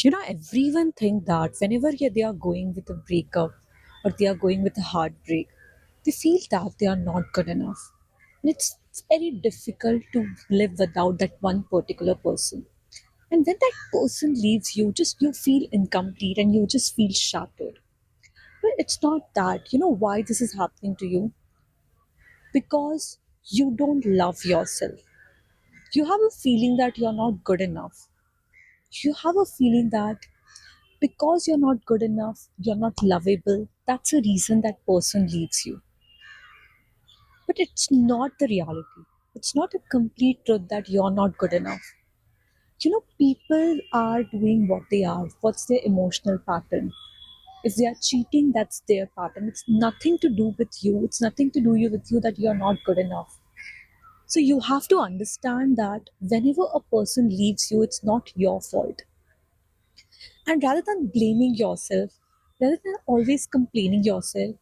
Everyone think that whenever they are going with a breakup or they are going with a heartbreak, they feel that they are not good enough. And it's very difficult to live without that one particular person. And when that person leaves you, just you feel incomplete and you just feel shattered. But it's not that. You know why this is happening to you? Because you don't love yourself. You have a feeling that you're not good enough. You have a feeling that because you're not good enough, you're not lovable, that's a reason that person leaves you. But it's not the reality. It's not a complete truth that you're not good enough. People are doing what they are. What's their emotional pattern? If they are cheating, that's their pattern. It's nothing to do with you. It's nothing to do with you that you're not good enough. So you have to understand that whenever a person leaves you, it's not your fault. And rather than blaming yourself, rather than always complaining yourself,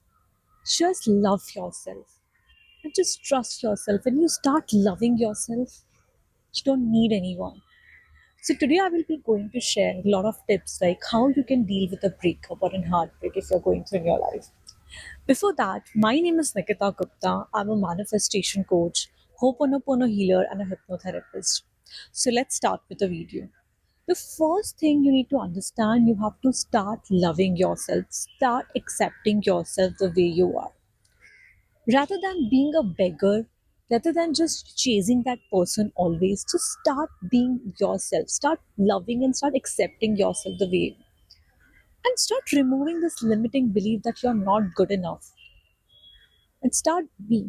just love yourself and just trust yourself. When you start loving yourself, you don't need anyone. So today I will be going to share a lot of tips like how you can deal with a breakup or a heartbreak if you're going through in your life. Before that, my name is Nikita Gupta. I'm a manifestation coach, Ho'oponopono healer, and a hypnotherapist. So let's start with the video. The first thing you need to understand, you have to start loving yourself, start accepting yourself the way you are. Rather than being a beggar, rather than just chasing that person always, just start being yourself, start loving and start accepting yourself the way, and start removing this limiting belief that you're not good enough, and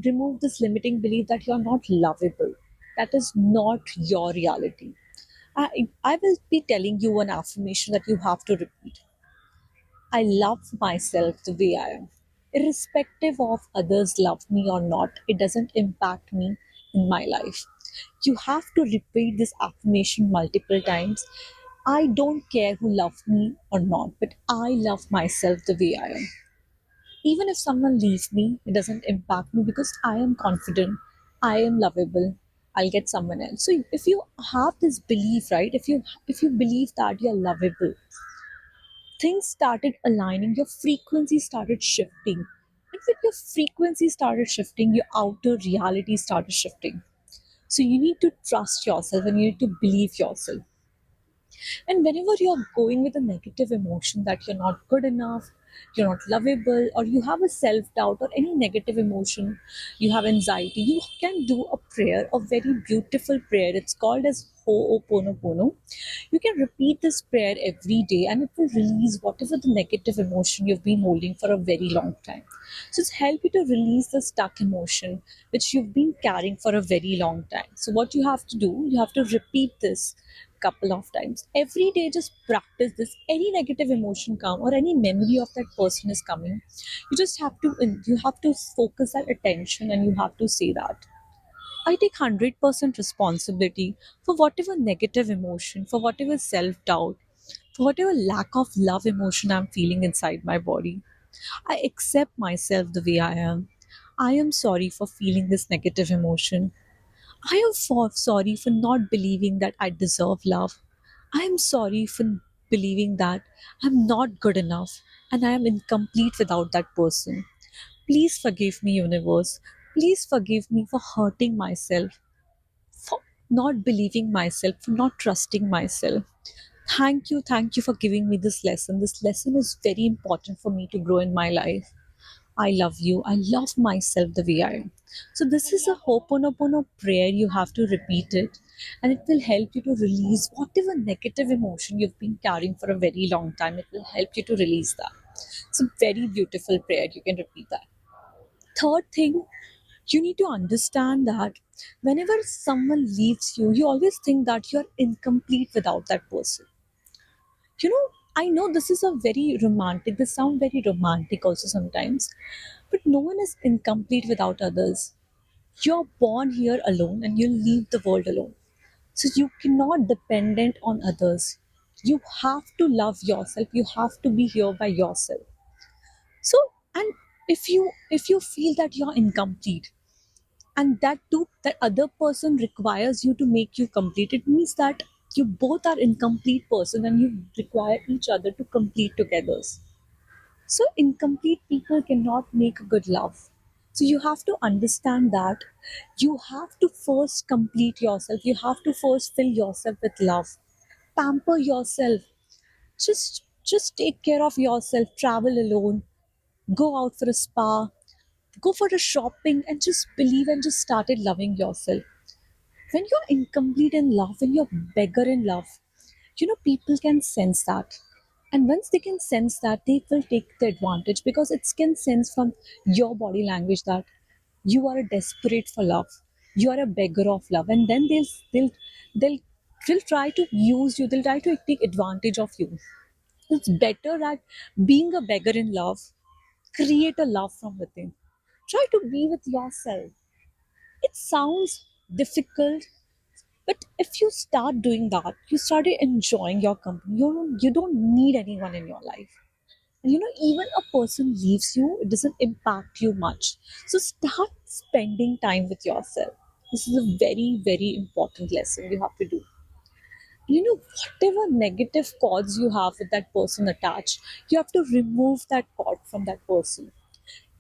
remove this limiting belief that you're not lovable. That is not your reality. I will be telling you an affirmation that you have to repeat. I love myself the way I am. Irrespective of others love me or not, it doesn't impact me in my life. You have to repeat this affirmation multiple times. I don't care who loves me or not, but I love myself the way I am. Even if someone leaves me, it doesn't impact me because I am confident, I am lovable, I'll get someone else. So if you have this belief, right? If you believe that you're lovable, things started aligning, your frequency started shifting. And when your frequency started shifting, your outer reality started shifting. So you need to trust yourself and you need to believe yourself. And whenever you're going with a negative emotion that you're not good enough, you're not lovable, or you have a self doubt or any negative emotion, you have anxiety, you can do a prayer, a very beautiful prayer. It's called as Ho'oponopono. You can repeat this prayer every day and it will release whatever the negative emotion you've been holding for a very long time. So it's help you to release the stuck emotion which you've been carrying for a very long time. So what you have to do, you have to repeat this couple of times every day. Just practice this. Any negative emotion come or any memory of that person is coming, you have to focus that attention and you have to say that I take 100% responsibility for whatever negative emotion, for whatever self doubt, for whatever lack of love emotion I'm feeling inside my body. I accept myself the way I am. I am sorry for feeling this negative emotion. I am sorry for not believing that I deserve love. I am sorry for believing that I'm not good enough and I am incomplete without that person. Please forgive me, universe. Please forgive me for hurting myself, for not believing myself, for not trusting myself. Thank you for giving me this lesson. This lesson is very important for me to grow in my life. I love you. I love myself the way I am. So this is a Ho'oponopono prayer. You have to repeat it, and it will help you to release whatever negative emotion you've been carrying for a very long time. It will help you to release that. It's a very beautiful prayer. You can repeat that. Third thing, you need to understand that whenever someone leaves you, you always think that you're incomplete without that person. You know, I know this is a very romantic, this sound very romantic also sometimes, but no one is incomplete without others. You're born here alone and you'll leave the world alone. So you cannot dependent on others. You have to love yourself. You have to be here by yourself. So, and if you feel that you're incomplete, and that too that other person requires you to make you complete, it means that You both are incomplete person and you require each other to complete together. So incomplete people cannot make a good love. So you have to understand that you have to first complete yourself. You have to first fill yourself with love. Pamper yourself. Just take care of yourself. Travel alone. Go out for a spa. Go for a shopping and just believe and just started loving yourself. When you're incomplete in love, when you're beggar in love, people can sense that. And once they can sense that, they will take the advantage because it can sense from your body language that you are a desperate for love, you are a beggar of love, and then they'll try to use you, they'll try to take advantage of you. It's better that being a beggar in love, create a love from within. Try to be with yourself. It sounds difficult, but if you start doing that, you started enjoying your company. You don't need anyone in your life. And even a person leaves you, it doesn't impact you much. So start spending time with yourself. This is a very, very important lesson you have to do. Whatever negative cords you have with that person attached, you have to remove that cord from that person.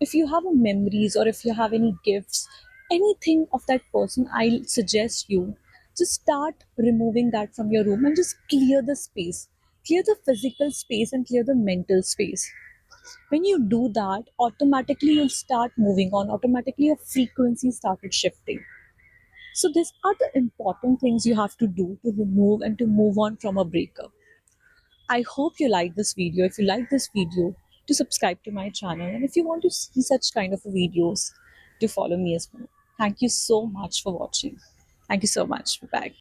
If you have a memories or if you have any gifts, anything of that person, I suggest you just start removing that from your room and just clear the space, clear the physical space and clear the mental space. When you do that, automatically you'll start moving on, automatically your frequency started shifting. So these are the important things you have to do to remove and to move on from a breakup. I hope you like this video. If you like this video, to subscribe to my channel. And if you want to see such kind of videos, to follow me as well. Thank you so much for watching. Thank you so much. Bye.